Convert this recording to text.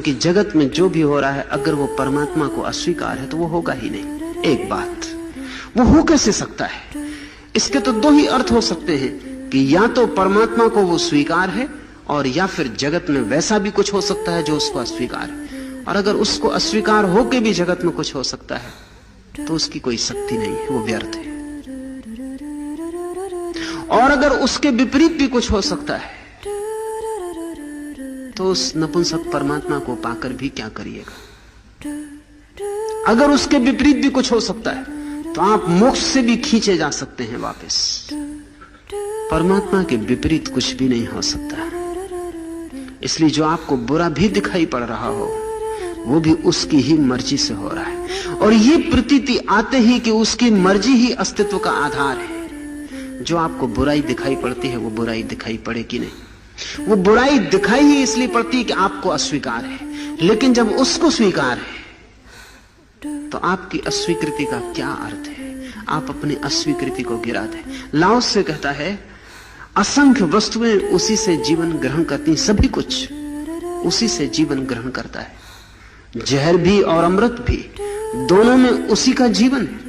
कि जगत में जो भी हो रहा है अगर वो परमात्मा को अस्वीकार है तो वो होगा ही नहीं। एक बात, वो हो कैसे सकता है? इसके तो दो ही अर्थ हो सकते हैं कि या तो परमात्मा को वो स्वीकार है और या फिर जगत में वैसा भी कुछ हो सकता है जो उसको अस्वीकार है। और अगर उसको अस्वीकार होके भी जगत में कुछ हो सकता है तो उसकी कोई शक्ति नहीं है, वो व्यर्थ है। और अगर उसके विपरीत भी कुछ हो सकता है तो उस नपुंसक परमात्मा को पाकर भी क्या करिएगा? अगर उसके विपरीत भी कुछ हो सकता है तो आप मोक्ष से भी खींचे जा सकते हैं वापस। परमात्मा के विपरीत कुछ भी नहीं हो सकता। इसलिए जो आपको बुरा भी दिखाई पड़ रहा हो वो भी उसकी ही मर्जी से हो रहा है। और ये प्रतीति आते ही कि उसकी मर्जी ही अस्तित्व का आधार है। जो आपको बुराई दिखाई पड़ती है वो बुराई दिखाई पड़ेगी नहीं। वो बुराई दिखाई ही इसलिए पड़ती है कि आपको अस्वीकार है। लेकिन जब उसको स्वीकार है तो आपकी अस्वीकृति का क्या अर्थ है? आप अपनी अस्वीकृति को गिरा दें। लाओस से कहता है असंख्य वस्तुएं उसी से जीवन ग्रहण करती, सभी कुछ उसी से जीवन ग्रहण करता है। जहर भी और अमृत भी, दोनों में उसी का जीवन है।